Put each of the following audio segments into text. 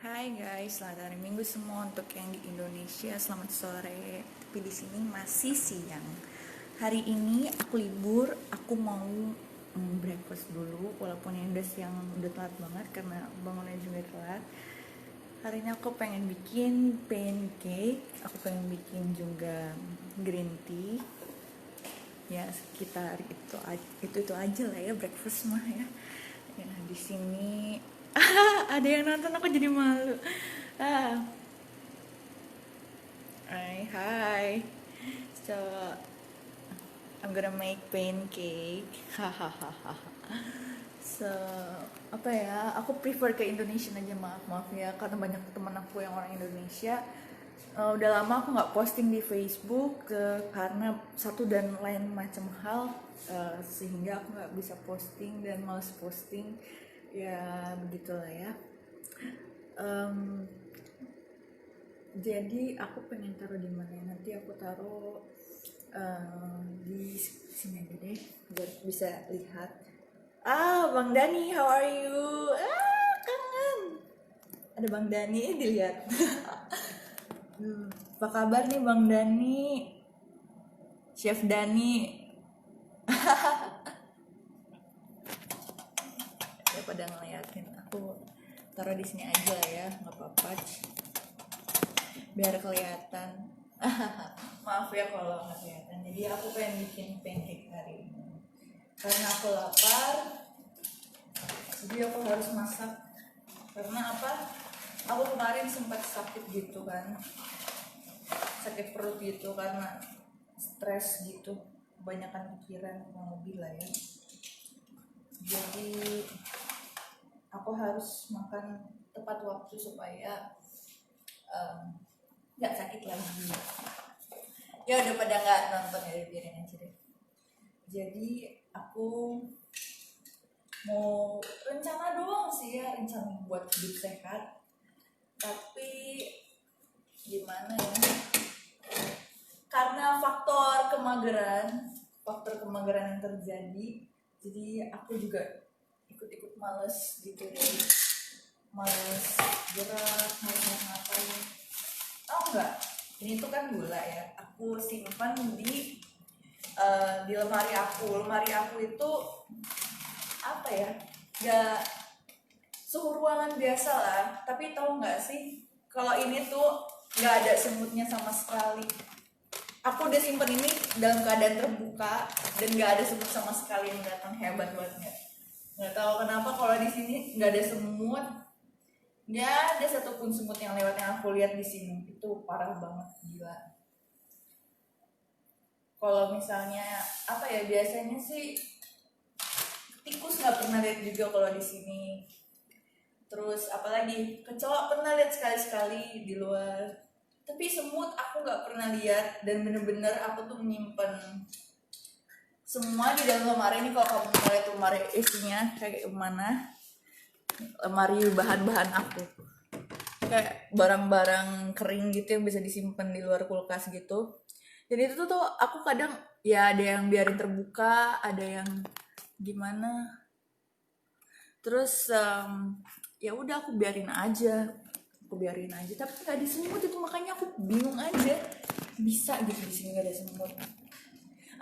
Hai guys, selamat hari Minggu semua untuk yang di Indonesia. Selamat sore. Tapi di sini masih siang. Hari ini aku libur, aku mau breakfast dulu walaupun yang udah siang udah telat banget karena bangunnya juga telat. Hari ini aku pengen bikin pancake, aku pengen bikin juga green tea. Ya sekitar itu aja lah ya breakfast mah ya. Ya di sini ada yang nonton aku jadi malu. ah Hi. So I'm gonna make pancake. Hahaha. So apa ya, aku prefer ke Indonesian aja, maaf ya karena banyak teman aku yang orang Indonesia. Udah lama aku nggak posting di Facebook karena satu dan lain macam hal, sehingga aku nggak bisa posting dan males posting. Ya begitulah ya. Jadi aku pengen taruh di mana ya? Nanti aku taruh di sini aja deh biar bisa lihat. Bang Dani, how are you? Kangen. Ada Bang Dani, dilihat. Apa kabar nih Bang Dani? Chef Dani. Ya pada ngeliatin aku, taruh di sini aja ya, nggak apa-apa. Biar kelihatan. Maaf ya kalau nggak kelihatan. Jadi aku pengen bikin pancake hari ini karena aku lapar, jadi aku harus masak. Karena apa, aku kemarin sempat sakit gitu kan, sakit perut gitu karena stres gitu, kebanyakan pikiran kurang lebih lah ya. Jadi aku harus makan tepat waktu supaya nggak sakit lagi. Ya udah pada nggak nonton ya, biarin aja deh. Jadi aku mau rencana doang sih ya, rencana buat hidup sehat. Tapi gimana ya, karena faktor kemageran yang terjadi, jadi aku juga ikut-ikut males gitu deh. Males gerak, males ngapain. Tahu nggak, ini tuh kan gula ya, aku simpan di lemari aku itu apa ya, nggak suhu ruangan biasa lah, tapi tahu nggak sih kalau ini tuh nggak ada semutnya sama sekali. Aku udah simpen ini dalam keadaan terbuka dan nggak ada semut sama sekali yang datang. Hebat banget. Nggak tahu kenapa kalau di sini nggak ada semut, nggak ada satupun semut yang lewat yang aku lihat di sini. Itu parah banget, gila. Kalau misalnya apa ya, biasanya sih tikus nggak pernah lihat juga kalau di sini. Terus apalagi kecoa pernah lihat sekali-sekali di luar, tapi semut aku nggak pernah lihat. Dan bener-bener aku tuh menyimpan semua di dalam lemari ini. Kalau kamu mau lihat lemari isinya kayak gimana, lemari bahan-bahan aku kayak barang-barang kering gitu yang bisa disimpan di luar kulkas gitu. Jadi itu tuh aku kadang ya ada yang biarin terbuka, ada yang gimana. Terus ya udah aku biarin aja, tapi nggak ada semut itu, makanya aku bingung aja bisa gitu di sini nggak ada semut.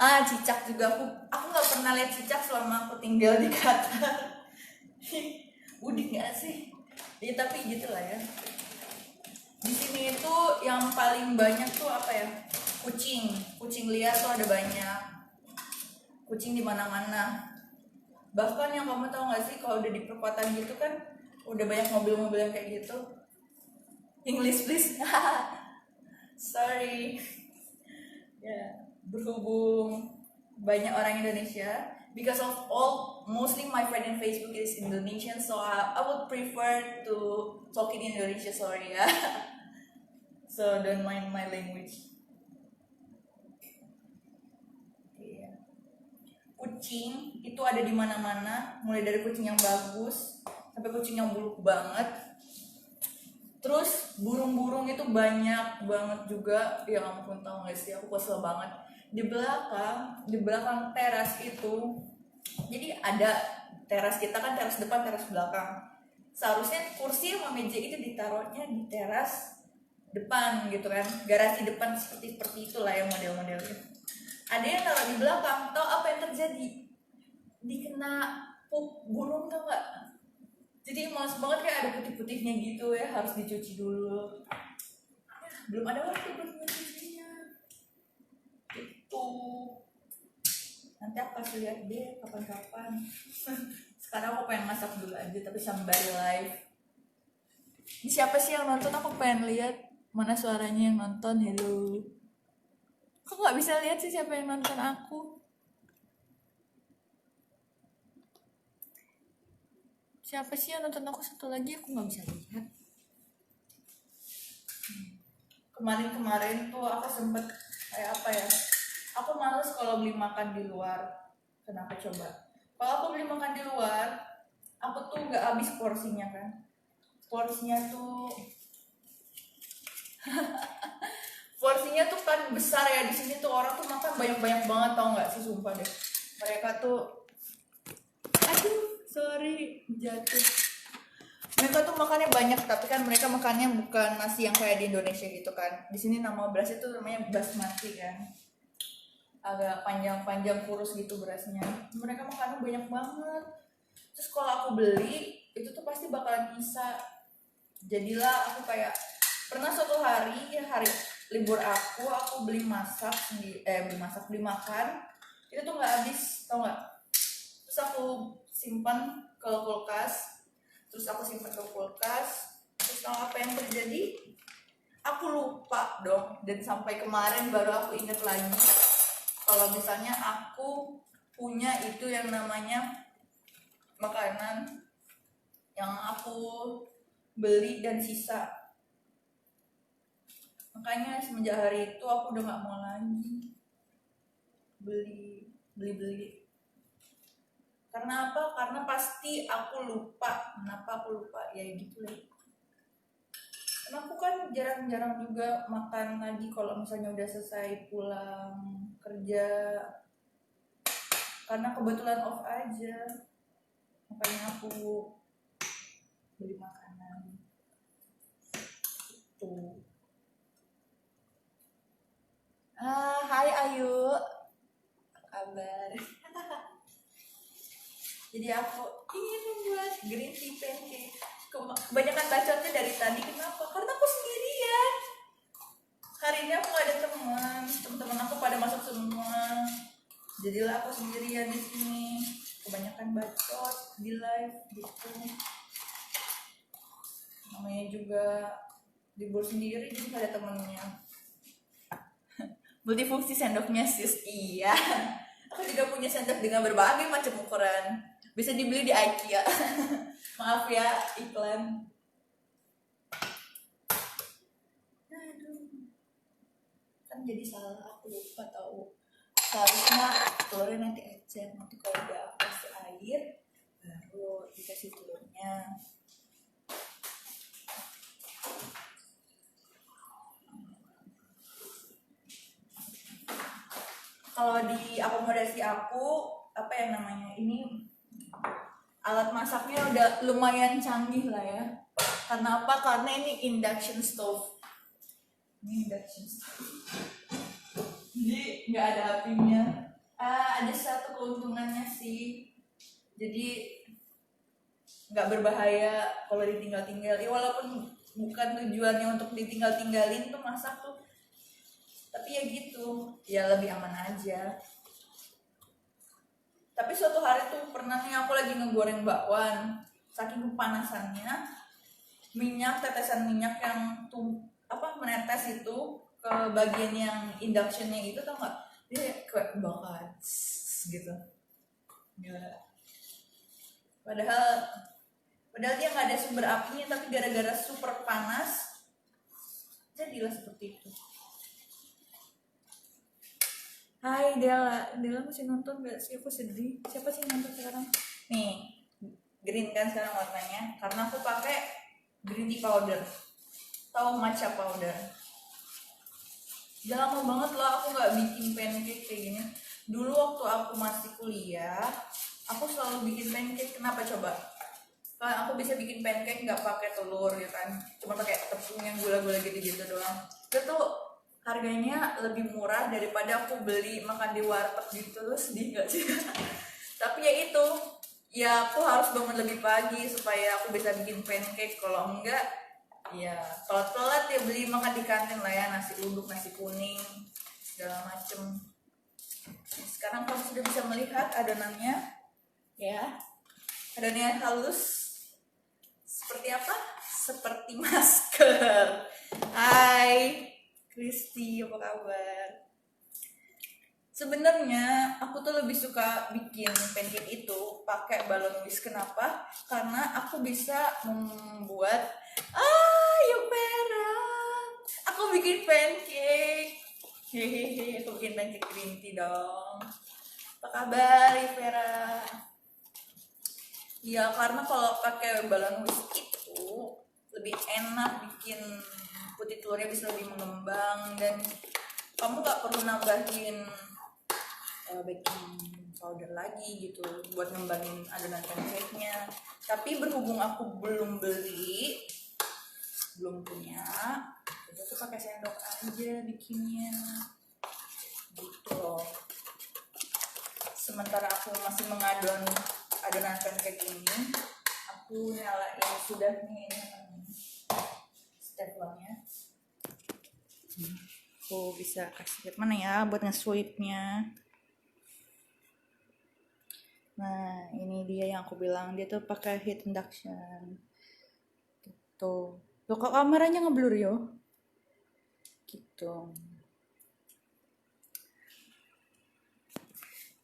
Cicak juga aku nggak pernah lihat cicak selama aku tinggal di Qatar. Udik nggak sih ya, tapi gitulah ya. Di sini itu yang paling banyak tuh apa ya, kucing liar tuh ada banyak, kucing di mana-mana. Bahkan yang kamu tahu nggak sih, kalau udah di perkotaan gitu kan udah banyak mobil-mobil yang kayak gitu. English please. Sorry ya, berhubung banyak orang Indonesia, because of mostly my friend in Facebook is Indonesian, so I would prefer to talk in Indonesia, sorry ya. So don't mind my language. Kucing itu ada di mana-mana, mulai dari kucing yang bagus sampai kucing yang buluk banget. Terus burung-burung itu banyak banget juga. Ya ampun, tahu gak sih, aku kesel banget. Di belakang teras itu, jadi ada teras kita kan, teras depan, teras belakang. seharusnya kursi sama meja itu ditaruhnya di teras depan gitu kan, garasi depan seperti itulah yang model-modelnya. Ada yang taruh di belakang, tau apa yang terjadi? Dikena pup burung tau gak? Jadi males banget, kayak ada putih-putihnya gitu ya, harus dicuci dulu. Belum ada waktu buat mencucinya itu. Nanti aku kasih lihat deh kapan-kapan. Sekarang aku pengen masak dulu aja, tapi sembari live. Ini siapa sih yang nonton? Aku pengen lihat mana suaranya yang nonton. Hello. Kok nggak bisa lihat sih siapa yang nonton aku? Siapa sih yang nonton aku? Satu lagi aku nggak bisa lihat. Kemarin tuh aku sempet kayak apa ya? Aku males kalau beli makan di luar. Kenapa coba? Kalau aku beli makan di luar, aku tuh nggak habis porsinya kan. Porsinya tuh porsinya tuh kan besar ya, di sini tuh orang tuh makan banyak banget, tau nggak sih, sumpah deh. Mereka tuh, aduh sorry jatuh. Mereka tuh makannya banyak, tapi kan mereka makannya bukan nasi yang kayak di Indonesia gitu kan. Di sini nama beras itu namanya basmati kan, agak panjang kurus gitu berasnya. Mereka makannya banyak banget. Terus kalau aku beli itu tuh pasti bakalan bisa. Jadilah aku kayak pernah suatu hari ya, hari libur aku beli beli makan itu tuh nggak habis, tau nggak? Terus aku simpan ke kulkas, terus tau apa yang terjadi? Aku lupa dong, dan sampai kemarin baru aku inget lagi kalau misalnya aku punya itu yang namanya makanan yang aku beli dan sisa. Makanya semenjak hari itu aku udah nggak mau lagi beli. Karena apa? Karena pasti aku lupa. Kenapa aku lupa? Ya gitu lah. Karena aku kan jarang-jarang juga makan lagi kalau misalnya udah selesai pulang kerja. Karena kebetulan off aja. Makanya aku beli makanan. Tuh. Hai Ayu. Apa kabar? Jadi aku ingin membuat green tea pancake. Kebanyakan bacotnya dari tadi. Kenapa? Karena aku sendirian. Hari ini aku gak ada teman aku pada masuk semua. Jadilah aku sendirian di sini. Kebanyakan bacot di live gitu. Namanya juga libur sendiri, jadi gak ada temennya. Multifungsi sendoknya sis. Iya. Aku juga punya sendok dengan berbagai macam ukuran. Bisa dibeli di IKEA. Maaf ya, iklan. Aduh. Kan jadi salah, aku lupa tahu. Seharusnya telurnya nanti aja. Nanti kalau udah aku kasih air, baru dikasih telurnya. Kalau di akomodasi aku, apa yang namanya, ini alat masaknya udah lumayan canggih lah ya. Karena apa? Karena ini induction stove. Ini induction stove. Jadi nggak ada apinya. Ada satu keuntungannya sih. Jadi nggak berbahaya kalau ditinggal-tinggal. Ya walaupun bukan tujuannya untuk ditinggal-tinggalin tuh masak tuh. Tapi ya gitu, ya lebih aman aja. Tapi suatu hari tuh pernah nih aku lagi ngegoreng bakwan, saking kepanasannya tetesan minyak yang menetes itu ke bagian yang inductionnya itu, tau nggak? Dia kayak bakar gitu. Gila. Padahal dia nggak ada sumber apinya, tapi gara-gara super panas jadilah seperti itu. Hai Dela masih nonton gak sih? Aku sedih. Siapa sih yang nonton sekarang? Nih, green kan sekarang warnanya. Karena aku pakai green tea powder. Tahu matcha powder. Udah lama banget loh aku nggak bikin pancake kayak gini. Dulu waktu aku masih kuliah, aku selalu bikin pancake. Kenapa coba? Kan aku bisa bikin pancake nggak pakai telur ya kan, cuma pakai tepung yang gula-gula gitu-gitu doang. Itu tuh harganya lebih murah daripada aku beli makan di warteg gitu. Terus sedih nggak sih? Tapi ya itu, ya aku harus bangun lebih pagi supaya aku bisa bikin pancake. Kalau enggak, ya kalau telat ya beli makan di kantin lah ya, nasi uduk, nasi kuning, segala macem. Sekarang kamu sudah bisa melihat adonannya, ya. Adonannya halus. Seperti apa? Seperti masker. Hai, Kristi, apa kabar? Sebenarnya aku tuh lebih suka bikin pancake itu pakai balon whisk. Kenapa? Karena aku bisa membuat Yupera. Aku bikin pancake. Hehehe, aku bikin pancake green tea dong. Apa kabar, Yupera? Ya karena kalau pakai balon whisk itu lebih enak, bikin putih telurnya bisa lebih mengembang, dan kamu gak perlu nambahin baking powder lagi gitu buat ngembangin adonan pancake-nya. Tapi berhubung aku belum beli, belum punya, jadi aku pakai sendok aja bikinnya gitu loh. Sementara aku masih mengadon adonan pancake ini, aku nyalain sudah nih steplernya. Aku bisa kasih lihat mana ya buat nge-sweepnya. Nah ini dia yang aku bilang, dia tuh pakai heat induction gitu. Tuh kok kameranya ngeblur yo gitu.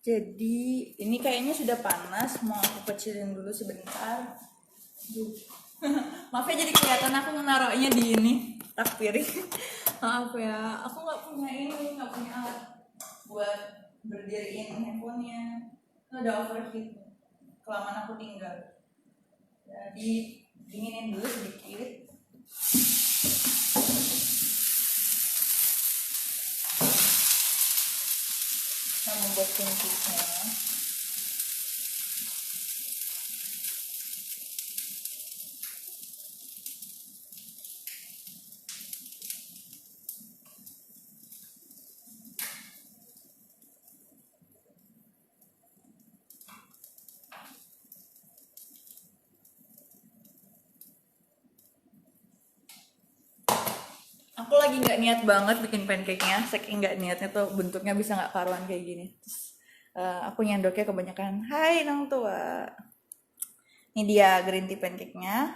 Jadi ini kayaknya sudah panas, mau aku kecilin dulu sebentar. Maaf ya jadi kelihatan aku menaruhnya di ini rak piring. Maaf ya, aku nggak punya alat buat berdiriin handphonenya. Itu udah overheat, kelamaan aku tinggal. Jadi dinginin dulu sedikit. Nah, membuat pancake-nya. Aku lagi nggak niat banget bikin pancake-nya, saking nggak niatnya tuh bentuknya bisa nggak karuan kayak gini. Terus, aku nyendoknya kebanyakan. Hai nang tua. Ini dia green tea pancake-nya.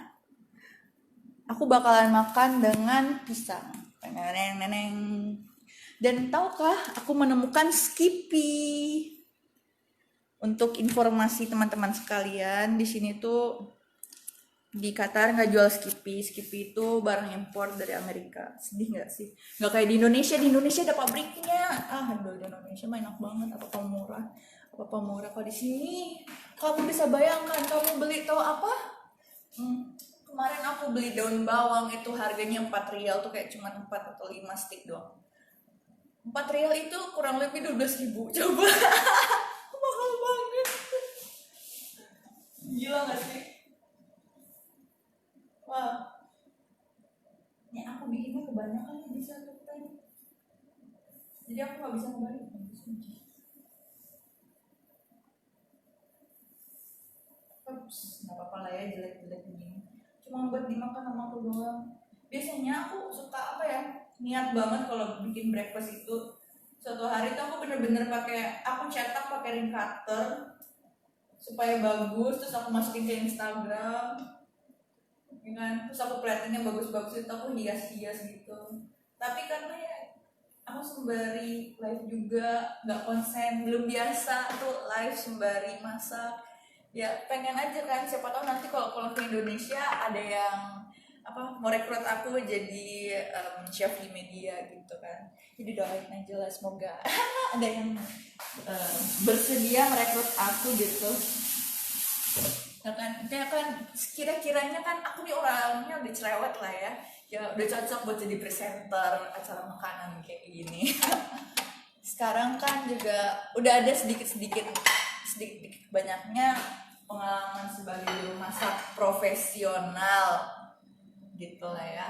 Aku bakalan makan dengan pisang. Neneng. Dan tahukah aku menemukan Skippy. Untuk informasi teman-teman sekalian, di sini tuh di Qatar nggak jual Skippy. Skippy itu barang impor dari Amerika. Sedih nggak sih? Nggak kayak di Indonesia. Di Indonesia ada pabriknya. Aduh, di Indonesia mah enak banget. Apa murah? Kalau di sini kamu bisa bayangkan, kamu beli tahu apa? Kemarin aku beli daun bawang itu harganya 4 rial tuh, kayak cuma 4 atau 5 stick doang. 4 rial itu kurang lebih 12.000. Coba. Mahal banget. Gila gak sih? Wah, ini aku bikinnya kebanyakan nih bisa tuh. Jadi aku gak bisa ngebalik. Ups, gak apa-apa lah ya jelek-jelek begini. Cuma buat dimakan sama aku doang. Biasanya aku suka apa ya, niat banget kalau bikin breakfast itu. Suatu hari tuh aku bener-bener aku cetak pakai ring cutter supaya bagus, terus aku masukin ke Instagram, ya kan? Terus aku platinnya bagus-bagus, itu aku hias-hias gitu. Tapi karena ya aku sembari live juga, nggak konsen, belum biasa tuh live sembari masak. Ya pengen aja kan, siapa tahu nanti kalau pulang ke Indonesia ada yang mau rekrut aku jadi chef di media gitu kan. Jadi doain aja lah, semoga ada yang bersedia merekrut aku gitu. Ya kan kira-kiranya kan aku nih orangnya udah cerewet lah ya. Ya udah cocok buat jadi presenter acara makanan kayak gini. Sekarang kan juga udah ada sedikit banyaknya pengalaman sebagai juru masak profesional gitu lah ya.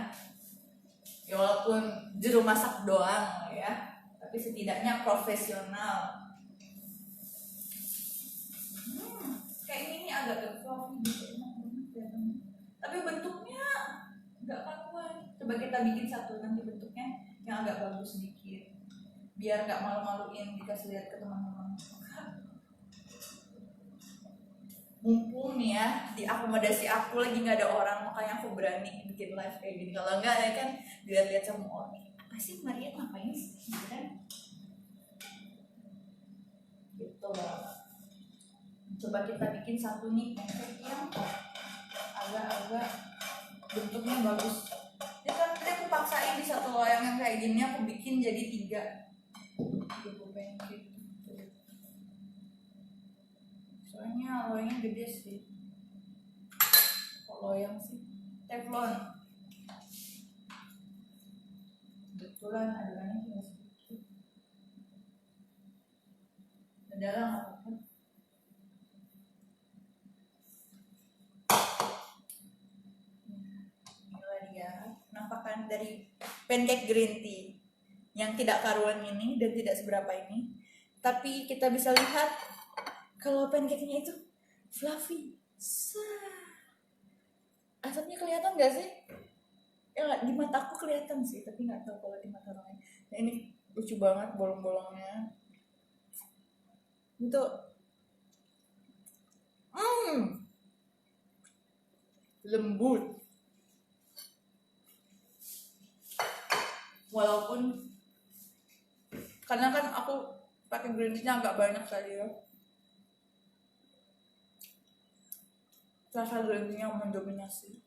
Ya walaupun juru masak doang lah ya, tapi setidaknya profesional. Kayak ini agak fluffy gitu, enak banget ya. Tapi bentuknya nggak karuan. Coba kita bikin satu nanti bentuknya yang agak bagus sedikit, biar nggak malu-maluin dikasih lihat ke teman-teman. Mumpung nih ya di akomodasi aku lagi nggak ada orang, makanya aku berani bikin live kayak gini. Kalau nggak ya kan dilihat-lihat sama orang, apa sih Maria ngapain sih gitu kan, gitu banget. Coba kita bikin satu nih pancake yang agak-agak bentuknya bagus. Ya kan tadi aku paksain di satu loyang yang kayak gini, aku bikin jadi 3 gitu pancake. Soalnya loyangnya gede sih. Kok loyang sih? Teflon. Kebetulan adonannya cuma sedikit. Adalah nggak apa-apa. Inilah dia penampakan dari pancake green tea yang tidak karuan ini dan tidak seberapa ini. Tapi kita bisa lihat kalau pancake-nya itu fluffy. Asapnya kelihatan gak sih? Ya di mataku kelihatan sih, tapi nggak tahu kalau di mata orang lain. Nah ini lucu banget bolong-bolongnya. Itu lembut. Walaupun karena kan aku pakai green tea-nya agak banyak tadi ya. Rasa green tea-nya mendominasi.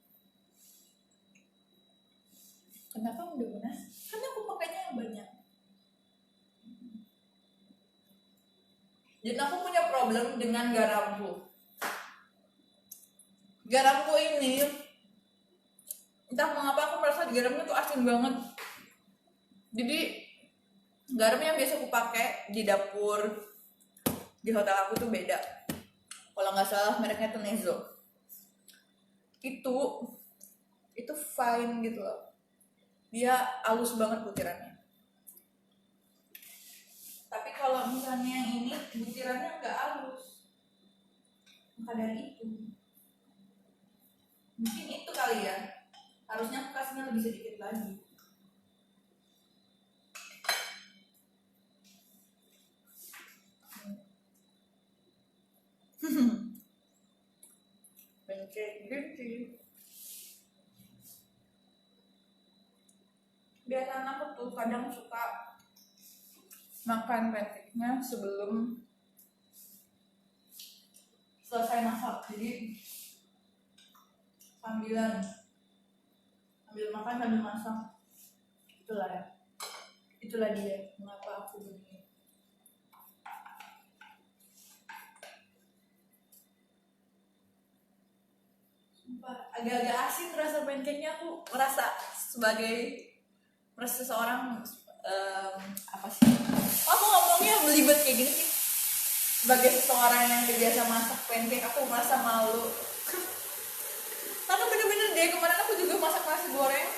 Kenapa mendominasi? Karena aku pakainya yang banyak. Dan aku punya problem dengan garamku. Garamku ini entah mengapa aku merasa garamnya tuh asin banget. Jadi garam yang biasa aku pakai di dapur di hotel aku tuh beda. Kalau nggak salah mereknya tuh Nezo. Itu fine gitu loh. Dia halus banget butirannya. Tapi kalau misalnya yang ini butirannya nggak halus, maka dari itu mungkin itu kali ya, harusnya aku kasihnya lebih sedikit lagi. Pancake green tea. Biasanya aku tuh kadang suka makan pancake-nya sebelum selesai masak. Jadi sambil makan sambil masak. Itulah ya. Itulah dia mengapa aku begini. Sumpah, agak-agak asin rasa pancake-nya. Aku merasa seseorang apa sih? Aku ngomongnya belibet kayak gini sih. Sebagai seseorang yang biasa masak pancake, aku merasa malu. Karena bener-bener deh kemarin aku juga masak nasi goreng.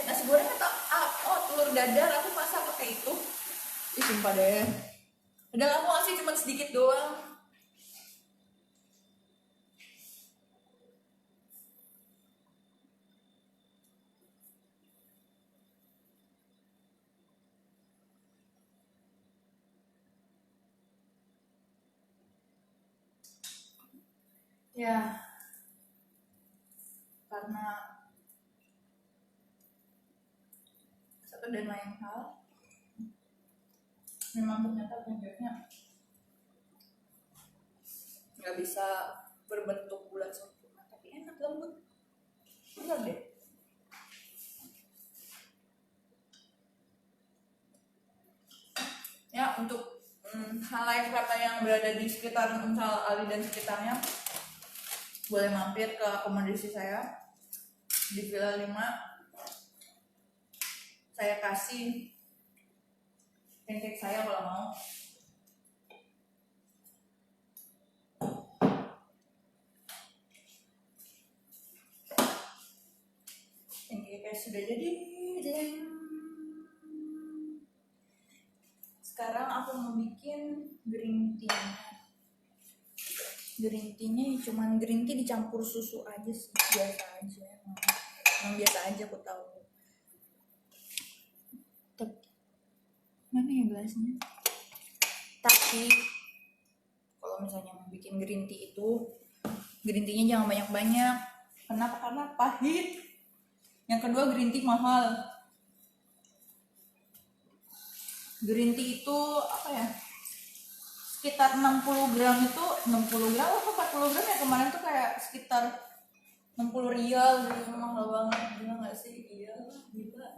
Nasi goreng atau telur dadar aku masak pakai itu. Ih sumpah deh. Padahal aku ngasih cuma sedikit doang. Ya, karena satu dan lain hal, memang ternyata pancake-nya nggak bisa berbentuk bulat sempurna, tapi enak lembut. Bener deh. Ya untuk hal lain kata yang berada di sekitar Unsal Ali dan sekitarnya, boleh mampir ke akomodasi saya di Villa 5. Saya kasih pancake saya kalau mau. sudah jadi. Jeng. Sekarang aku mau bikin green tea. Green tea-nya cuman green tea dicampur susu aja sih, biasa aja. Emang biasa aja aku tahu. Mana ya gelasnya? Tapi kalau misalnya mau bikin green tea itu, green tea-nya jangan banyak-banyak. Kenapa? Karena pahit. Yang kedua, green tea mahal. Green tea itu apa ya? Sekitar 60 gram itu 60 gram atau 40 gram ya kemarin tuh kayak sekitar 60 rial gitu, mahal banget. Gila nggak sih? Iya, gila.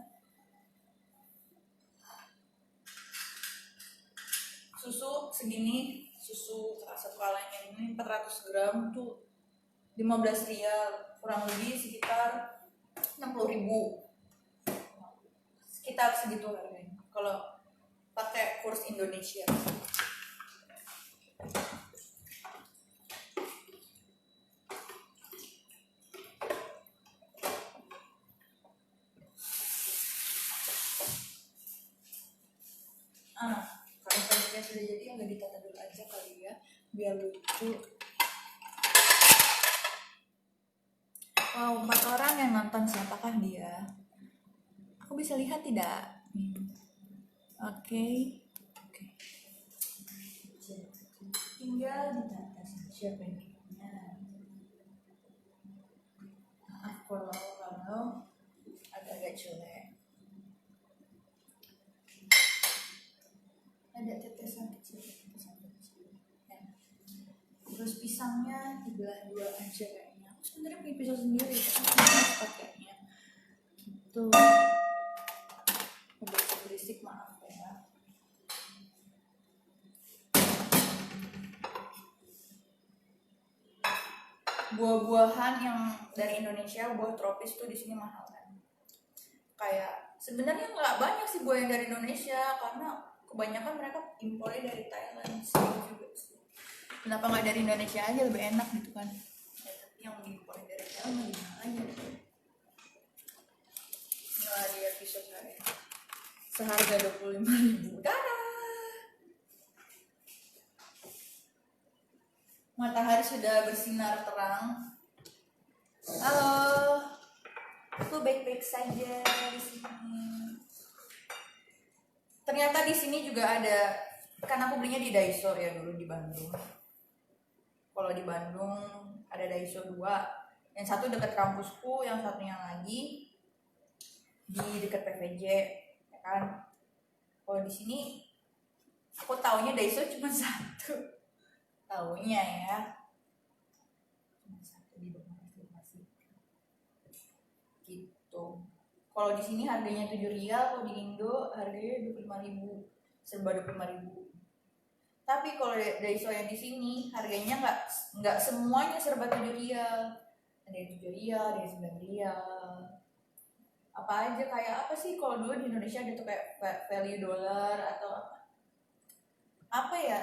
Susu segini, susu satu kalengnya ini 400 gram tuh 15 rial, kurang lebih sekitar 60.000, sekitar segitu harganya kalau pakai kurs Indonesia. Kalau produknya sudah jadi agak ditata dulu aja kali ya, biar lucu. Wow, 4 orang yang nonton, siapakah dia? Aku bisa lihat tidak? Oke. Tinggal ditata saja pengennya. Maaf kalau agak-agak jelek. Ada tetesan kecil. Ya. Terus pisangnya dibelah 2 aja kayaknya. Aku sebenarnya punya pisau sendiri, tapi aku pakainya gitu. Berisik maaf ya. Buah-buahan yang dari Indonesia, buah tropis tuh di sini mahal kan. Kayak sebenarnya nggak banyak sih buah yang dari Indonesia, karena kebanyakan mereka impornya dari Thailand sih juga sih. Kenapa nggak dari Indonesia aja, lebih enak gitu kan? Ya, tapi yang diimpor dari Thailand gimana aja? Nggak lihat pisau saya. Seharga 25.000. Matahari sudah bersinar terang. Halo, aku baik-baik saja di sini. Ternyata di sini juga ada, kan aku belinya di Daiso ya dulu di Bandung. Kalau di Bandung ada Daiso 2, yang satu dekat kampusku, yang satunya lagi di dekat PVJ, ya kan. Kalau di sini aku taunya Daiso cuma satu. Taunya ya cuma satu di Bekasi gitu. Kalau di sini harganya 7 rial, kalau di Indo harganya 25.000, serba 25.000. Tapi kalau Daiso yang di sini harganya nggak semuanya serba 7 rial. Ada yang 7 rial, ada yang 9 rial. Apa aja, kayak apa sih kalau dulu di Indonesia ada tuh kayak value dollar atau apa ya,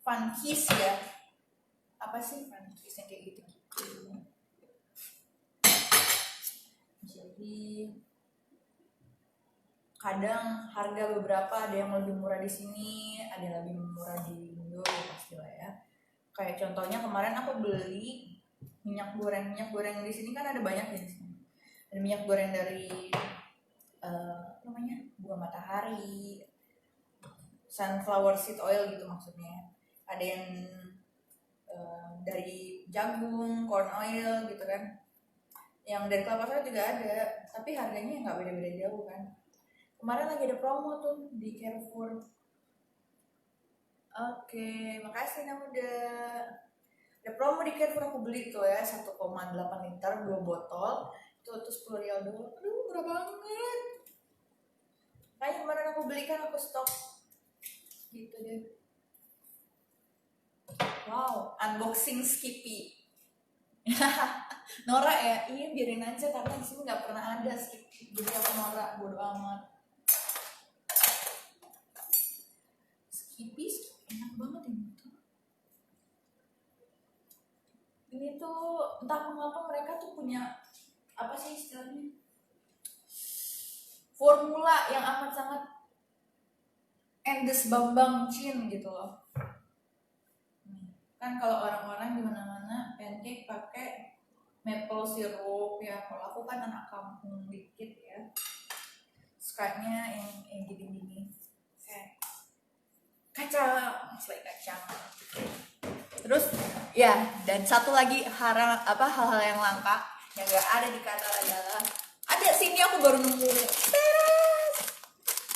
Funkies ya, apa sih Funkies yang kayak gitu. Jadi kadang harga beberapa ada yang lebih murah di sini, ada yang lebih murah di Indo, pastilah ya. Kayak contohnya kemarin aku beli minyak goreng di sini kan ada banyak ya di sini. Ada minyak goreng dari namanya buah matahari, sunflower seed oil gitu maksudnya. Ada yang dari jagung, corn oil gitu kan. Yang dari kelapa sawit juga ada, tapi harganya nggak beda-beda jauh kan. Kemarin lagi ada promo tuh di Carrefour. Oke, makasih Namuda. Ada promo di Carrefour, aku beli tuh ya 1,8 liter 2 botol. Itu 10 rial doang. Aduh, murah banget. Kayak kemarin aku beli kan, aku stok. Gitu deh. Wow, unboxing Skippy. Norak ya? Iya, biarin aja karena di sini nggak pernah ada Skippy. Jadi aku norak, bodo amat. Skippy enak banget ini tuh. Ini tuh entah mengapa mereka tuh punya apa sih istilahnya, formula yang amat sangat endes bambang cin gitu loh. Kan kalau orang-orang di mana-mana pancake pakai maple syrup ya, kalau aku kan anak kampung dikit ya, sukanya yang gini-gini kayak kacang, selai kacang. Terus ya, dan satu lagi hal-hal yang langka yang gak ada di Qatar adalah, ada sini aku baru nemu teras.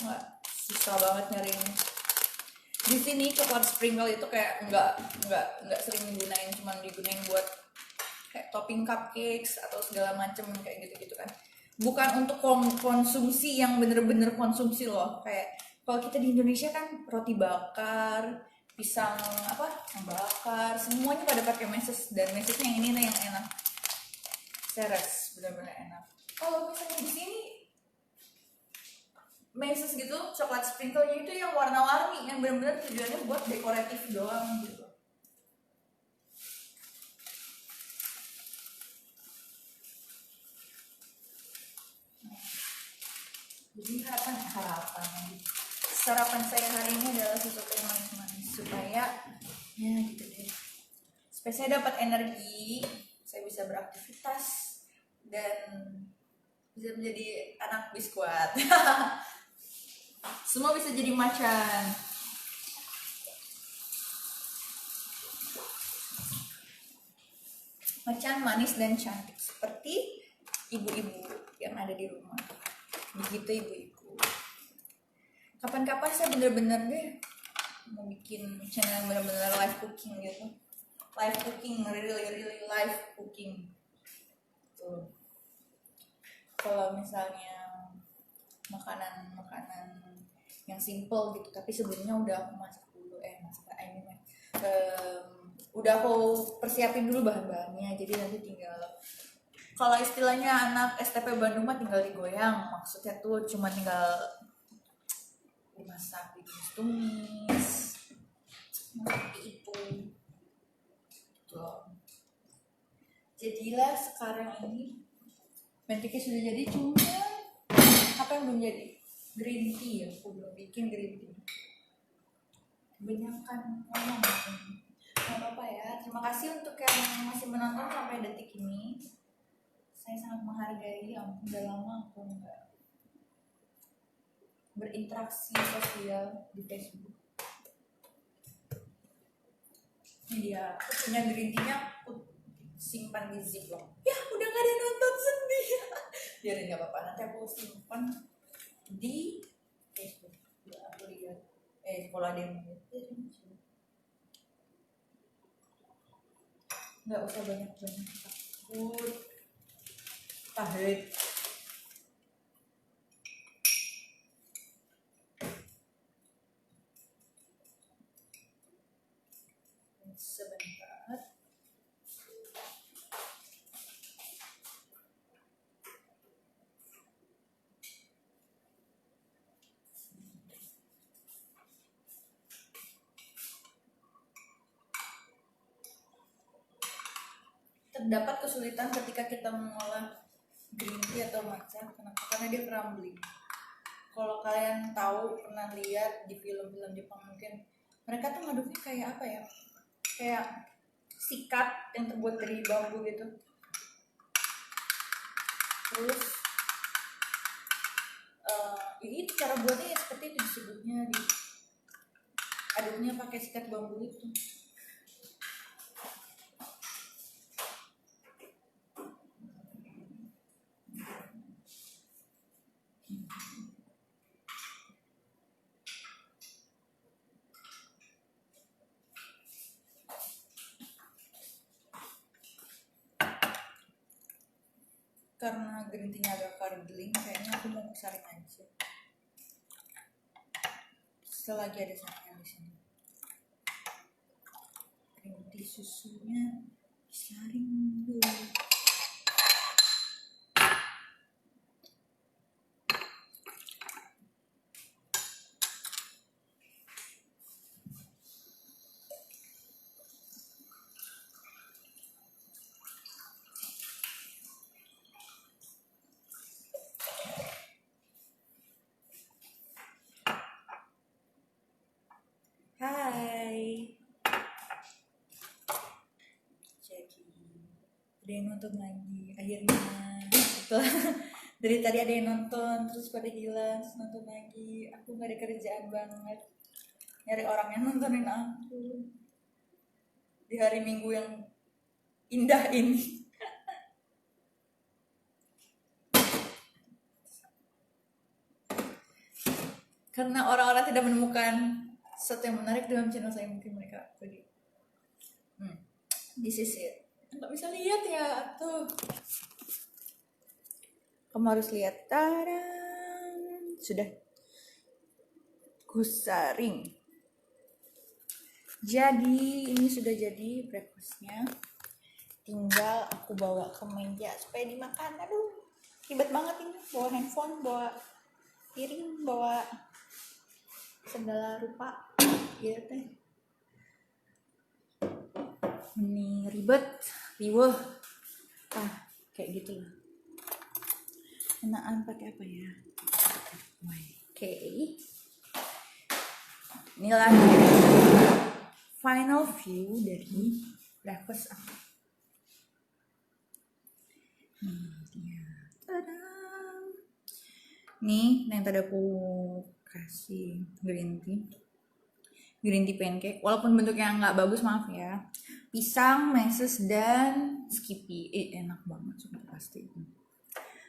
Wah, susah banget nyarinya. Di sini coklat sprinkle itu kayak nggak sering digunain, cuman digunain buat kayak topping cupcakes atau segala macem kayak gitu-gitu kan. Bukan untuk konsumsi yang bener-bener konsumsi loh. Kayak kalau kita di Indonesia kan roti bakar, pisang bakar, semuanya pada pakai meses, dan mesesnya yang ini nih yang enak. Ceres, bener-bener enak. Kalau misalnya di sini meses gitu, coklat sprinkle-nya itu yang warna-warni, yang benar-benar tujuannya buat dekoratif doang gitu. Jadi sarapan saya hari ini adalah sesuatu yang manis-manis supaya ya gitu deh. Supaya saya dapat energi, saya bisa beraktivitas dan bisa menjadi anak biskuat. Semua bisa jadi macan. Macan manis dan cantik seperti ibu-ibu yang ada di rumah. Begitu ibu-ibu. Kapan-kapan saya bener-bener deh mau bikin channel yang bener-bener live cooking gitu. Live cooking, really live cooking. Tuh. Kalau misalnya makanan yang simple gitu, tapi sebelumnya udah aku masak dulu, udah aku persiapin dulu bahan-bahannya, jadi nanti tinggal, kalau istilahnya anak STP Bandung mah tinggal digoyang, maksudnya tuh cuma tinggal dimasak, ditumis seperti itu tuh. Jadilah sekarang ini pancake sudah jadi, cuma apa yang belum jadi? Green tea ya, aku belum bikin green tea. Kebanyakan ngomong. Gak apa-apa ya. Terima kasih untuk yang masih menonton sampai detik ini. Saya sangat menghargai. Udah lama aku nggak berinteraksi sosial di Facebook. Ini dia, aku punya green tea-nya, aku simpan di ziplock. Ya, udah gak ada yang nonton, sedih. Biarin, gak apa-apa, nanti aku simpan di Facebook. Ya, aku lihat. Kalau ada yang nggak usah banyak-banyak, takut pahit. Sebentar. Terdapat kesulitan ketika kita mengolah green tea atau matcha. Kenapa? Karena dia crumbling. Kalau kalian tahu, pernah lihat di film-film Jepang mungkin, mereka tuh ngaduknya kayak apa ya? Kayak sikat yang terbuat dari bambu gitu. Terus itu cara buatnya ya seperti itu, disebutnya aduknya pakai sikat bambu itu. Karena green tea-nya agak curdling, kayaknya aku mau saring aja. Lagi ada saringnya di sini. Green tea susunya disaring dulu. yang nonton lagi akhirnya. Setelah dari tadi ada yang nonton terus pada hilang, terus nonton lagi. Aku nggak ada kerjaan banget, nyari orang yang nontonin aku di hari Minggu yang indah ini. Karena orang-orang tidak menemukan sesuatu yang menarik dalam channel saya, mungkin mereka pergi. This is it. Nggak bisa lihat ya tuh. Kamu harus lihat. Tadang. Sudah kusaring. Jadi ini sudah jadi breakfastnya. Tinggal aku bawa ke meja supaya dimakan. Aduh, ribet banget ini. Bawa handphone, bawa piring, bawa segala rupa. Iya teh. Ini ribet, riweh. Kayak gitu lah. Enakan pakai apa ya? Oke. Inilah final view dari breakfast aku. Nih, yang tadi aku kasih green tea pancake. Walaupun bentuknya nggak bagus, maaf ya. Pisang, meses, dan Skippy. Enak banget, sudah pasti.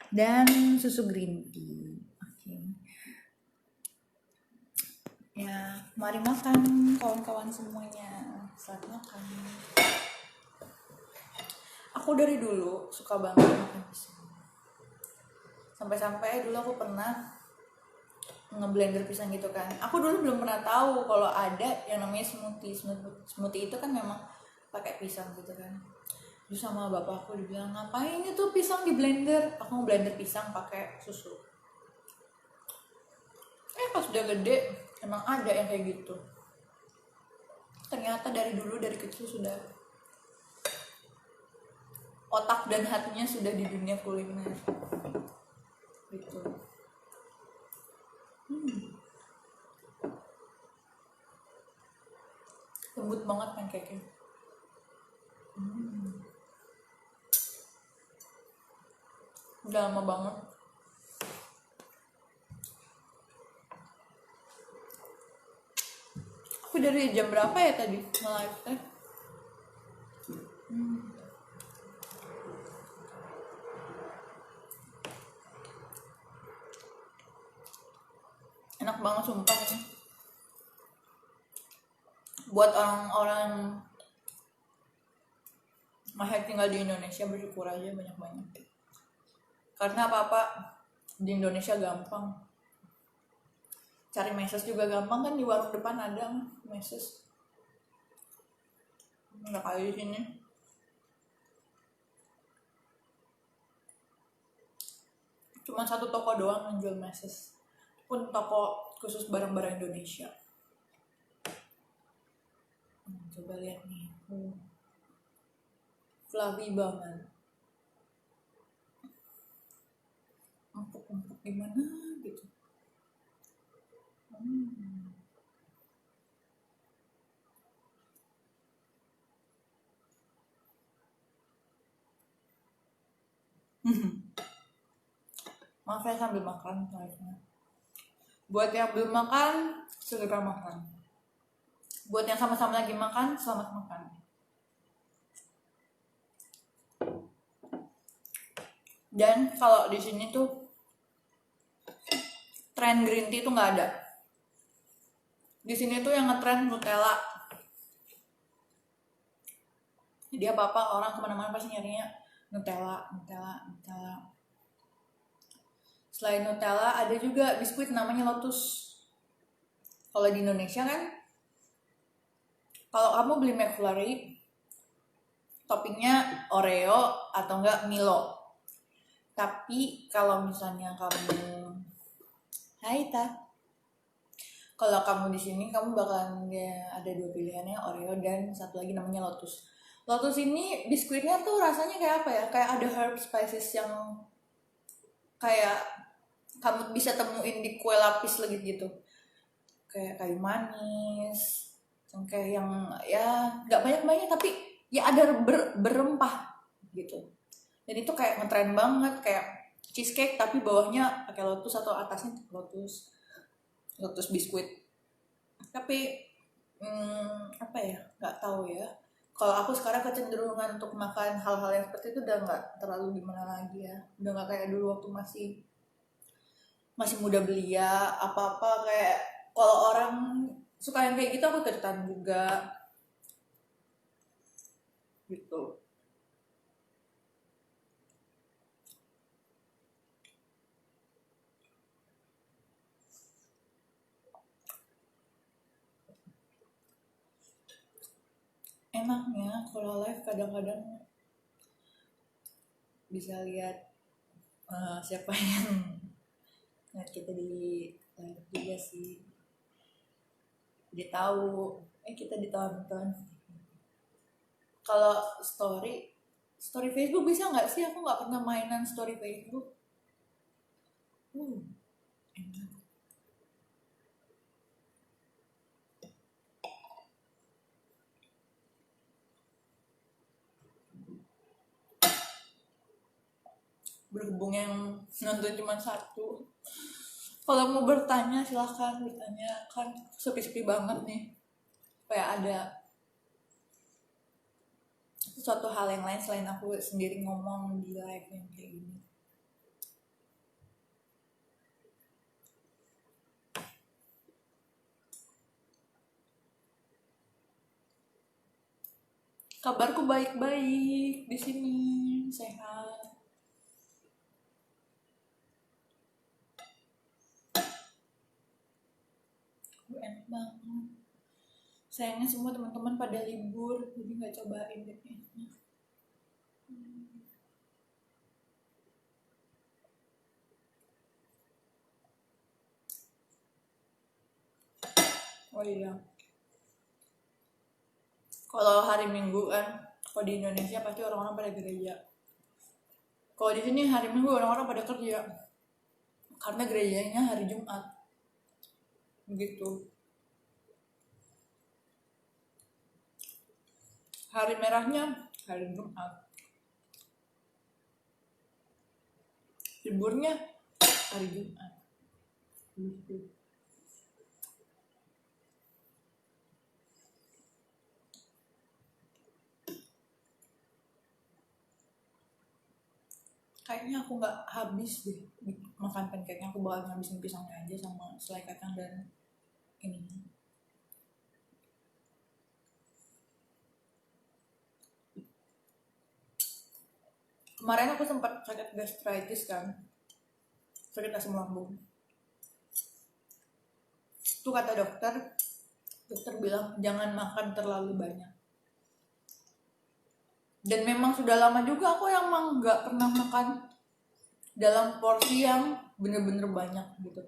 Dan susu green tea. Oke. Ya, mari makan kawan-kawan semuanya. Selamat makan. Aku dari dulu suka banget makan pisang. Sampai-sampai dulu aku pernah ngeblender pisang gitu kan. Aku dulu belum pernah tahu kalau ada yang namanya smoothie. Smoothie itu kan memang pakai pisang gitu kan. Terus sama bapak aku dibilang, ngapain itu pisang di blender? Aku mau blender pisang pakai susu. Pas udah gede emang ada yang kayak gitu. Ternyata dari dulu, dari kecil sudah otak dan hatinya sudah di dunia kuliner gitu. Lembut banget pancake-nya. Udah lama banget. Aku dari jam berapa ya tadi nge-live teh? Enak banget sumpah ini. Buat orang-orang masih tinggal di Indonesia, bersyukur aja banyak-banyak. Karena apa-apa di Indonesia gampang. Cari meses juga gampang kan, di warung depan ada meses. Nggak kayak di sini. Cuma satu toko doang yang jual meses. Pun toko khusus barang-barang Indonesia. Coba lihat nih. Fluffy banget. Empuk-empuk gimana gitu. Maaf ya sambil makan live-nya. Buat yang belum makan, segera makan. Buat yang sama-sama lagi makan, selamat makan. Dan kalau di sini tuh tren green tea tuh nggak ada. Di sini tuh yang ngetrend Nutella. Jadi apa-apa orang kemana-mana pasti nyarinya Nutella. Selain Nutella ada juga biskuit namanya Lotus. Kalau di Indonesia kan, kalau kamu beli McFlurry, toppingnya Oreo atau enggak Milo. Tapi kalau misalnya kamu, hai Ta, kalau kamu di sini kamu bakalan ada dua pilihannya, Oreo dan satu lagi namanya Lotus. Lotus ini biskuitnya tuh rasanya kayak apa ya? Kayak ada herb spices yang kayak kamu bisa temuin di kue lapis legit gitu, kayak kayu manis, kayak yang ya nggak banyak tapi ya ada berempah gitu. Dan itu kayak ngetren banget, kayak cheesecake tapi bawahnya pakai lotus atau atasnya lotus biskuit. Tapi apa ya, nggak tahu ya. Kalau aku sekarang kecenderungan untuk makan hal-hal yang seperti itu udah nggak terlalu gimana lagi ya. Udah nggak kayak dulu waktu masih muda belia, apa-apa kayak kalau orang suka yang kayak gitu aku ikutan juga gitu. Enaknya kalau live kadang-kadang bisa lihat siapa yang lihat kita di live juga sih. Dia tahu kita ditonton. Kalau story Facebook bisa nggak sih? Aku nggak pernah mainan story Facebook. Enak. Berhubung yang nonton cuma satu, kalau mau bertanya silahkan bertanya, kan sepi-sepi banget nih. Kayak ada suatu hal yang lain selain aku sendiri ngomong di live yang kayak gini. Kabarku baik-baik di sini, sehat. Enak banget. Sayangnya semua teman-teman pada libur, jadi nggak cobain deh. Oh iya. Kalau hari Minggu kan, kalau di Indonesia pasti orang-orang pada gereja. Kalau di sini hari Minggu orang-orang pada kerja, karena gerejanya hari Jumat. Begitu. Hari merahnya hari Jumat. Liburnya hari Jumat. Begitu. Kayaknya aku nggak habis deh makan pancake-nya, aku bakal ngabisin pisangnya aja sama selai kacang dan ini. Kemarin aku sempat sakit gastritis kan, sakit asam lambung. Itu kata dokter bilang jangan makan terlalu banyak. Dan memang sudah lama juga aku yang emang nggak pernah makan dalam porsi yang bener-bener banyak gitu,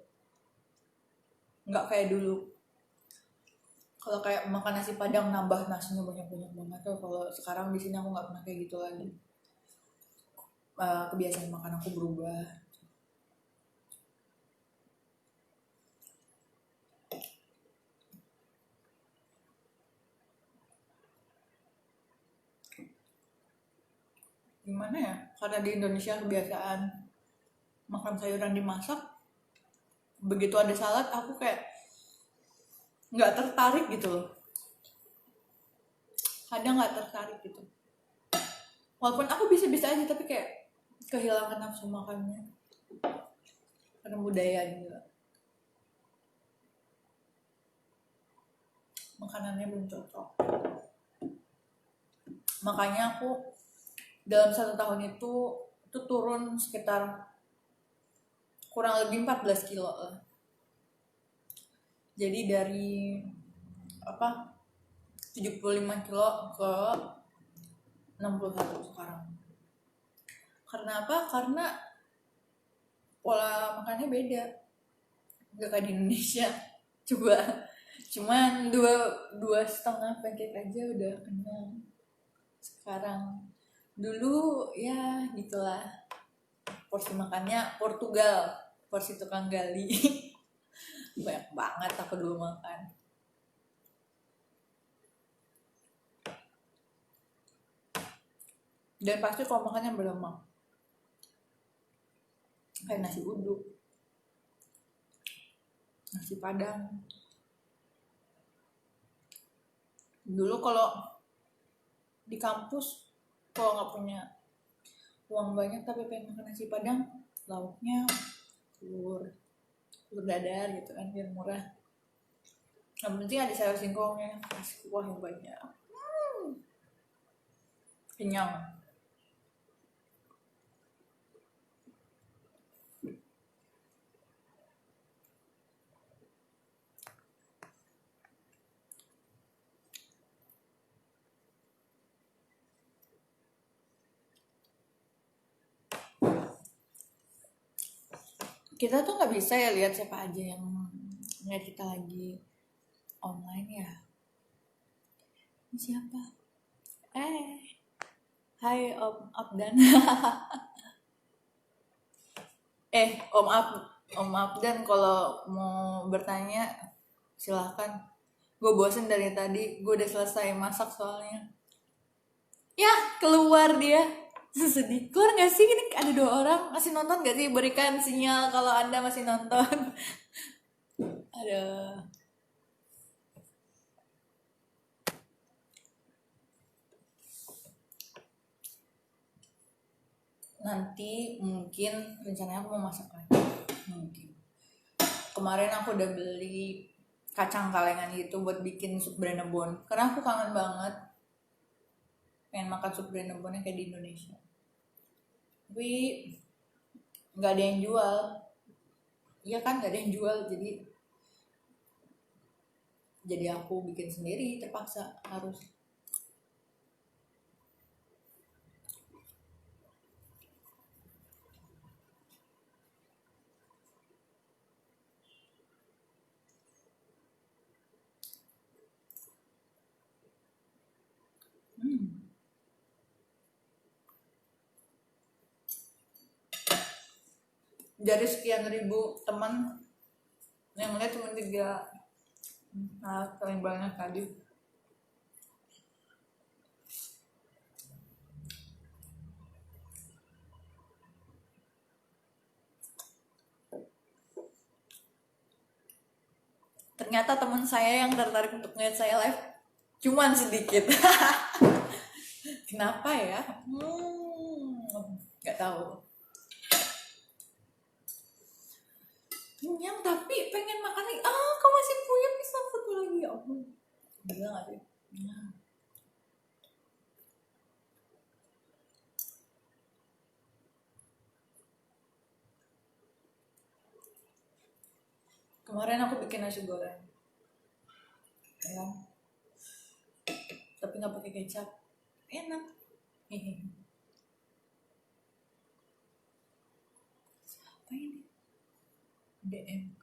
nggak kayak dulu. Kalau kayak makan nasi padang nambah nasinya banyak-banyak banget tuh, kalau sekarang di sini aku nggak pernah kayak gitu lagi. Kebiasaan makan aku berubah. Gimana ya, karena di Indonesia kebiasaan makan sayuran dimasak, begitu ada salad aku kayak nggak tertarik gitu loh, kadang nggak tertarik gitu, walaupun aku bisa-bisa aja tapi kayak kehilangan nafsu makannya karena budaya juga, makanannya belum cocok. Makanya aku dalam 1 tahun itu turun sekitar kurang lebih 14 kilo lah. Jadi dari 75 kilo ke 61 sekarang. Karena apa? Karena pola makannya beda, nggak kayak di Indonesia. Cuman dua setengah pancake aja udah kenyang. Sekarang, dulu ya gitulah, porsi makannya Portugal, porsi tukang gali. Banyak banget aku dulu makan. Dan pasti kalau makannya berlemak. kayak nasi uduk, nasi padang. Dulu kalau di kampus kalau nggak punya uang banyak tapi pengen makan nasi padang, lauknya telur dadar gitu kan, biar murah. Yang penting ada sayur singkongnya, kasih kuah yang banyak. Kenyang. Kita tuh nggak bisa ya lihat siapa aja yang ngeliat kita lagi online ya. Ini siapa? Hai Om Abdan. Om Abdan kalau mau bertanya silahkan. Gue bosen dari tadi, gue udah selesai masak soalnya. Ya keluar dia. Sedih. Keluar gak sih? Ini ada 2 orang. Masih nonton gak sih? Berikan sinyal kalau Anda masih nonton. Aduh. Nanti mungkin rencananya aku mau masak lagi. Mungkin. Kemarin aku udah beli kacang kalengan gitu buat bikin sup Brenebon. Karena aku kangen banget pengen makan sup Brenebonnya kayak di Indonesia. Tapi nggak ada yang jual. Iya kan, nggak ada yang jual, jadi aku bikin sendiri, terpaksa harus. Dari sekian ribu teman yang lihat cuma 3, paling banyak tadi. Ternyata teman saya yang tertarik untuk ngeliat saya live cuman sedikit. Kenapa ya? Nggak tahu. Kenyang tapi pengen makan lagi. Kau masih punya bisa foto lagi ya ampun. Gila gak sih? Kemarin aku bikin nasi goreng, ya, tapi nggak pakai kecap, enak. Siapa ini? DM.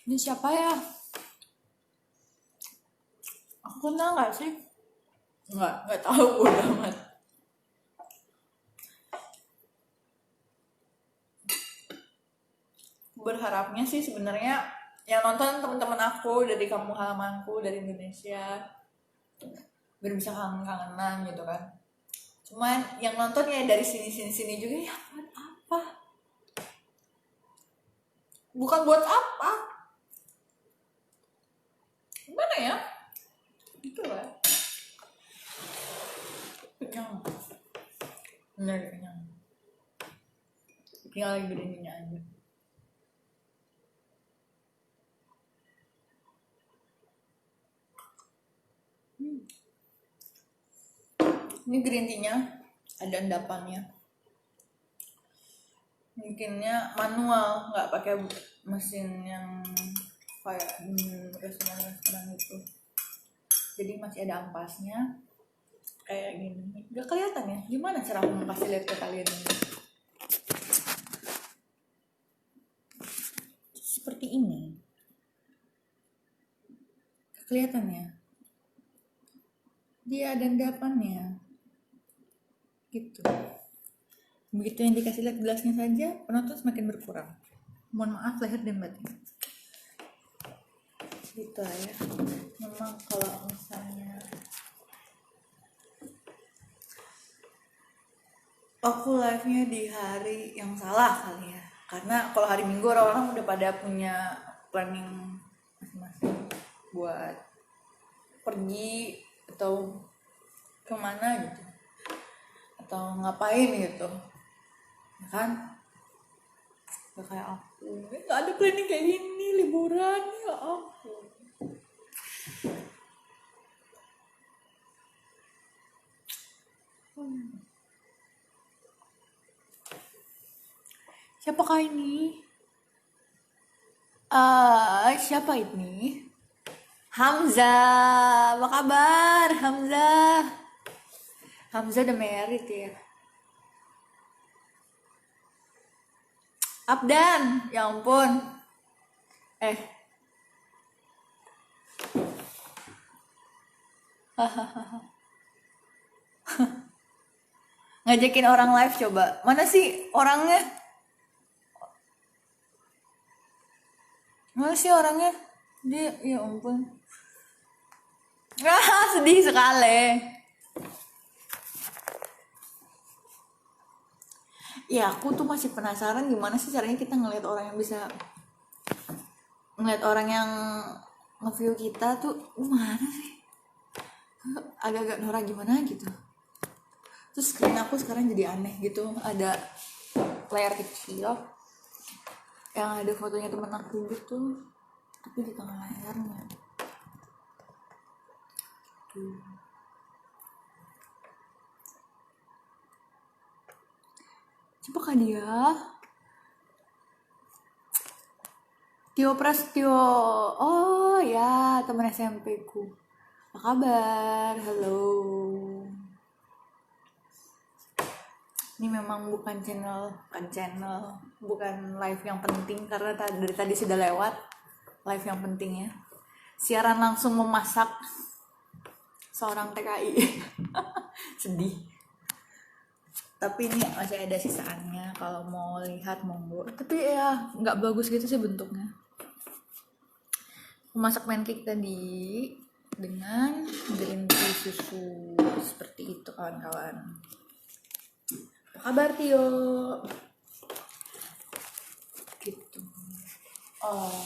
Ini siapa ya? Aku kenal nggak sih? Nggak tahu udah amat. Berharapnya sih sebenarnya yang nonton teman-teman aku dari kampung halamanku, dari Indonesia, biar bisa kangen-kangenan gitu kan. Cuman yang nonton ya dari sini juga, ya buat apa? Bukan buat apa? Gimana ya? Gitu lah. Kenyang. Bener kenyang. Tinggal lagi gedenya aja. Ini green tea-nya ada endapannya. Bikinnya manual, nggak pakai mesin yang kayak restoran itu. Jadi masih ada ampasnya kayak gini. Gak kelihatan ya? Gimana cara aku kasih lihat ke kalian ini? Seperti ini. Kelihatan ya? Dia ada endapannya. Gitu. Begitu yang dikasih lihat gelasnya saja, penonton semakin berkurang. Mohon maaf lahir dan batin. Gitu ya. Memang kalau misalnya aku live-nya di hari yang salah kali ya. Karena kalau hari Minggu orang-orang udah pada punya planning masing-masing buat pergi atau kemana gitu, atau ngapain gitu, ya kan? Gak kayak aku, nggak ada planning kayak gini, liburan, ya ampun. Siapakah ini? Siapa ini? Hamzah, apa kabar Hamzah? Hamzah udah married ya. Abdan, ya ampun. Eh, ngajakin orang live coba. Mana sih orangnya? Mana sih orangnya? Dia, ya ampun. Sedih sekali. Ya aku tuh masih penasaran gimana sih caranya kita ngelihat orang yang bisa ngelihat orang yang nge-view kita tuh gimana sih? Agak-agak norak gimana gitu. Terus screen aku sekarang jadi aneh gitu, ada layar kecil yang ada fotonya temen aku gitu, tapi di tengah layarnya tuh. Coba kah dia? Tio Prastio, oh ya teman SMP ku. Apa kabar? Halo. Ini memang bukan bukan live yang penting karena dari tadi sudah lewat live yang pentingnya. Siaran langsung memasak seorang TKI. Sedih. Tapi ini masih ada sisaannya, kalau mau lihat monggo. Tapi ya nggak bagus gitu sih bentuknya. Memasak pancake tadi dengan green tea susu seperti itu kawan-kawan. Apa kabar Tio? Gitu. Oh,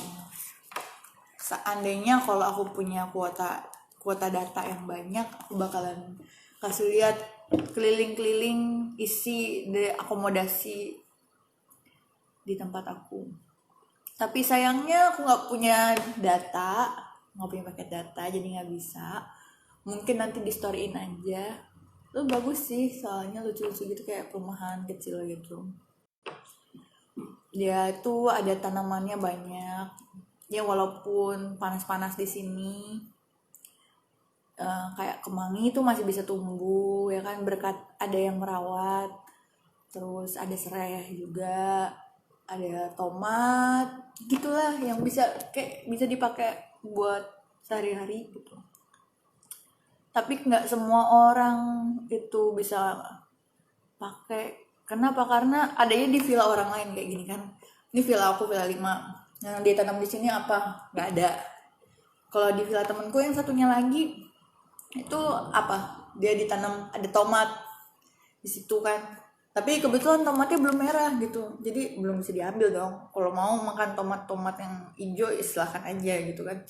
seandainya kalau aku punya kuota data yang banyak, aku bakalan kasih lihat keliling-keliling isi dari akomodasi di tempat aku. Tapi sayangnya aku nggak punya data, nggak punya paket data, jadi nggak bisa. Mungkin nanti di storyin aja. Itu bagus sih, soalnya lucu-lucu gitu kayak perumahan kecil gitu. Dia tuh ada tanamannya banyak. Ya walaupun panas-panas di sini, kayak kemangi itu masih bisa tumbuh ya kan, berkat ada yang merawat. Terus ada serai juga, ada tomat, gitulah yang bisa dipakai buat sehari-hari gitu. Tapi nggak semua orang itu bisa pakai. Kenapa? Karena adanya di villa orang lain kayak gini kan. Ini villa aku, villa 5. Yang ditanam di sini apa? Nggak ada. Kalau di villa temenku yang satunya lagi itu apa? Dia ditanam ada tomat di situ kan. Tapi kebetulan tomatnya belum merah gitu, jadi belum bisa diambil dong. Kalau mau makan tomat yang hijau ya silahkan aja gitu kan.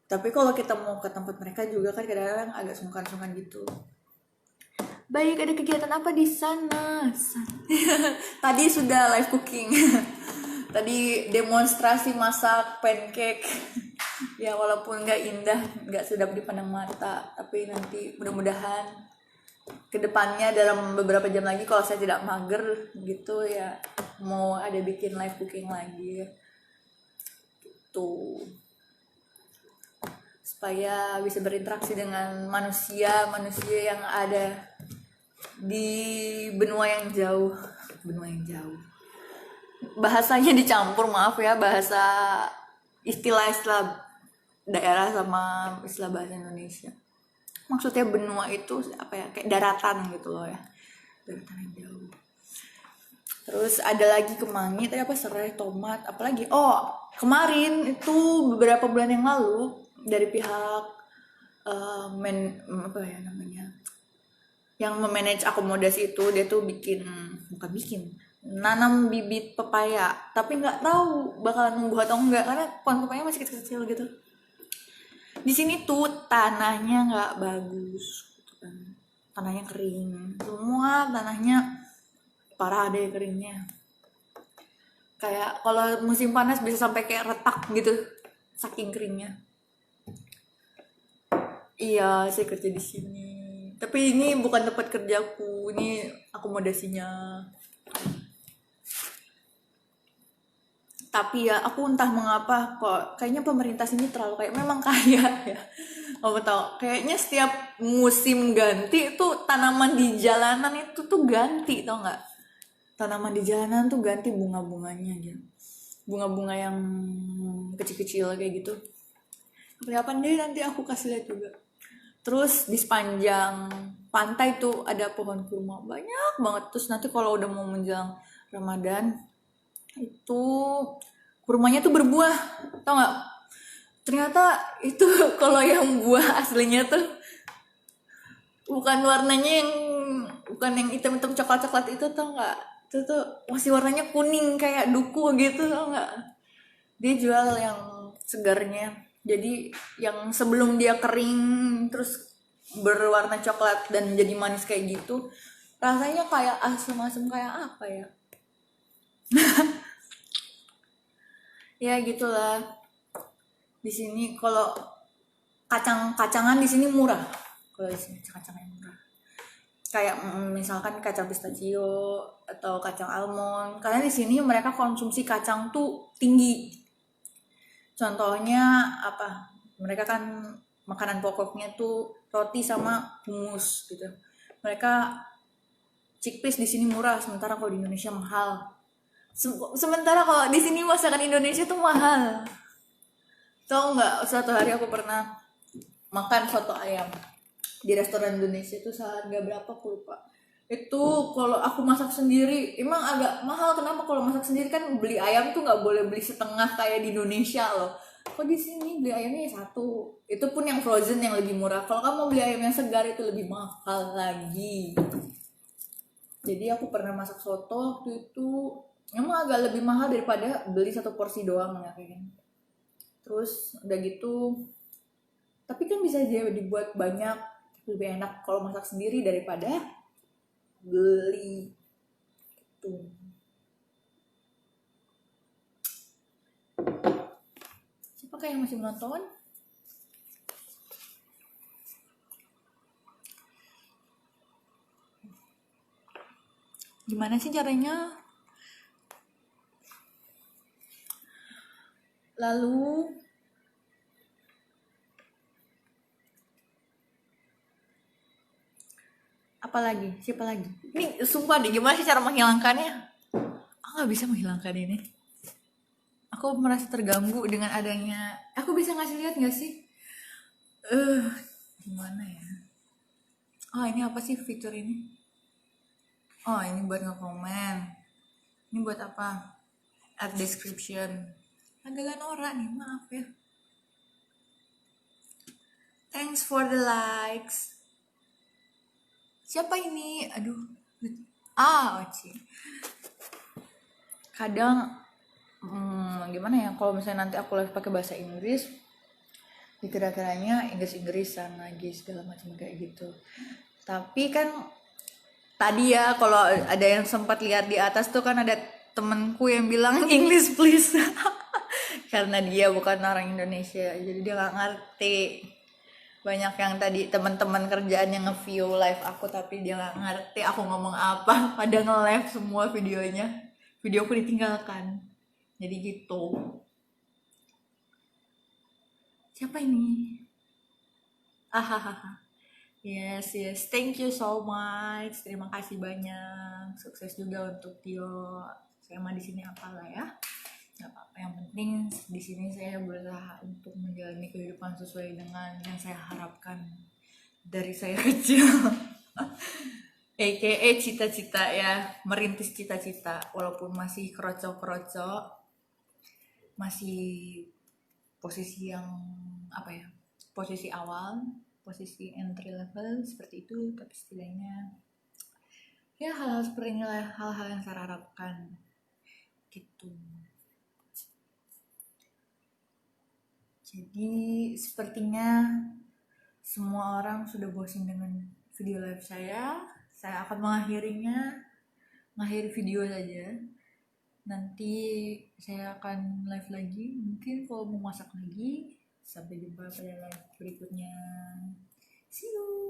Tapi kalau kita mau ke tempat mereka juga kan kadang-kadang agak sungkan-sungkan gitu. Baik, ada kegiatan apa di sana? Tadi sudah live cooking. Tadi demonstrasi masak pancake. Ya walaupun nggak indah, nggak sedap dipandang mata, tapi nanti mudah-mudahan kedepannya dalam beberapa jam lagi kalau saya tidak mager gitu ya, mau ada bikin live cooking lagi gitu, supaya bisa berinteraksi dengan manusia yang ada di benua yang jauh. Bahasanya dicampur, maaf ya, bahasa istilah daerah sama istilah bahasa Indonesia. Maksudnya benua itu apa ya, kayak daratan gitu loh ya, daratan yang jauh. Terus ada lagi kemangi tadi, apa, serai, tomat, apalagi kemarin itu beberapa bulan yang lalu dari pihak apa ya namanya, yang memanage akomodasi itu dia tuh bukan bikin nanam bibit pepaya, tapi nggak tahu bakalan nunggu atau enggak karena pohon pepaya masih kecil-kecil gitu. Di sini tuh tanahnya nggak bagus gitu kan. Tanahnya kering, semua tanahnya parah deh keringnya. Kayak kalau musim panas bisa sampai kayak retak gitu saking keringnya. Iya, saya kerja di sini. Tapi ini bukan tempat kerjaku, ini akomodasinya. Tapi ya aku entah mengapa kok kayaknya pemerintah sini terlalu kayak memang kaya ya. Kamu tahu, kayaknya setiap musim ganti itu tanaman di jalanan itu tuh ganti, tau nggak? Tanaman di jalanan tuh ganti bunga-bunganya gitu. Bunga-bunga yang kecil-kecil kayak gitu. Kapan deh nanti aku kasih lihat juga. Terus di sepanjang pantai tuh ada pohon kurma banyak banget. Terus nanti kalau udah mau menjelang Ramadan itu kurmanya tuh berbuah, tau nggak? Ternyata itu kalau yang buah aslinya tuh bukan warnanya yang bukan yang hitam-hitam coklat-coklat itu, tau nggak? Itu tuh masih warnanya kuning kayak duku gitu, tau nggak? Dia jual yang segarnya, jadi yang sebelum dia kering terus berwarna coklat dan jadi manis kayak gitu, rasanya kayak asam-asam kayak apa ya. Ya gitulah. Di sini kalau kacang-kacangan di sini murah. Kalau di sini kacangnya murah. Kayak misalkan kacang pistachio atau kacang almond. Karena di sini mereka konsumsi kacang tuh tinggi. Contohnya apa? Mereka kan makanan pokoknya tuh roti sama hummus gitu. Mereka chickpeas di sini murah, sementara kalau di Indonesia mahal. Sementara kalau di sini masakan Indonesia tuh mahal. Tahu nggak? Suatu hari aku pernah makan soto ayam di restoran Indonesia itu seharga berapa aku lupa. Itu kalau aku masak sendiri emang agak mahal. Kenapa? Kalau masak sendiri kan beli ayam tuh nggak boleh beli setengah kayak di Indonesia loh. Kok di sini beli ayamnya satu, itu pun yang frozen yang lebih murah. Kalau kamu mau beli ayam yang segar itu lebih mahal lagi. Jadi aku pernah masak soto waktu itu emang agak lebih mahal daripada beli satu porsi doang ya kayak gitu. Terus udah gitu, tapi kan bisa aja dibuat banyak, lebih enak kalau masak sendiri daripada beli itu. Siapa yang masih menonton? Gimana sih caranya? Lalu apa lagi? Siapa lagi? Ini sumpah deh, gimana sih cara menghilangkannya? Aku nggak bisa menghilangkan ini. Aku merasa terganggu dengan adanya. Aku bisa ngasih lihat nggak sih? Gimana ya? Oh ini apa sih fitur ini? Oh ini buat nge-komen. Ini buat apa? Add description. Agak norak nih, maaf ya. Thanks for the likes. Siapa ini? Aduh. Oci. Kadang gimana ya, kalau misalnya nanti aku live pakai bahasa Inggris, dikira-kiranya Inggris-Inggrisan lagi segala macam kayak gitu. Tapi kan tadi ya kalau ada yang sempat lihat di atas tuh kan ada temenku yang bilang English please. Karena dia bukan orang Indonesia, jadi dia nggak ngerti. Banyak yang tadi teman-teman kerjaan yang nge-view live aku tapi dia nggak ngerti aku ngomong apa. Pada nge-live semua videonya, videoku ditinggalkan. Jadi gitu. Siapa ini? Hahaha. Yes, thank you so much. Terima kasih banyak. Sukses juga untuk Tio. Saya mah di sini apalah ya. Gak apa-apa, yang penting di sini saya berusaha untuk menjalani kehidupan sesuai dengan yang saya harapkan dari saya kecil. AKA cita-cita ya, merintis cita-cita walaupun masih kerocok-kerocok, masih posisi yang apa ya, posisi awal, posisi entry level seperti itu, tapi setidaknya ya hal-hal seperti inilah hal-hal yang saya harapkan gitu. Jadi sepertinya semua orang sudah bosan dengan video live saya akan mengakhiri video saja. Nanti saya akan live lagi, mungkin kalau mau masak lagi. Sampai jumpa pada live berikutnya. See you.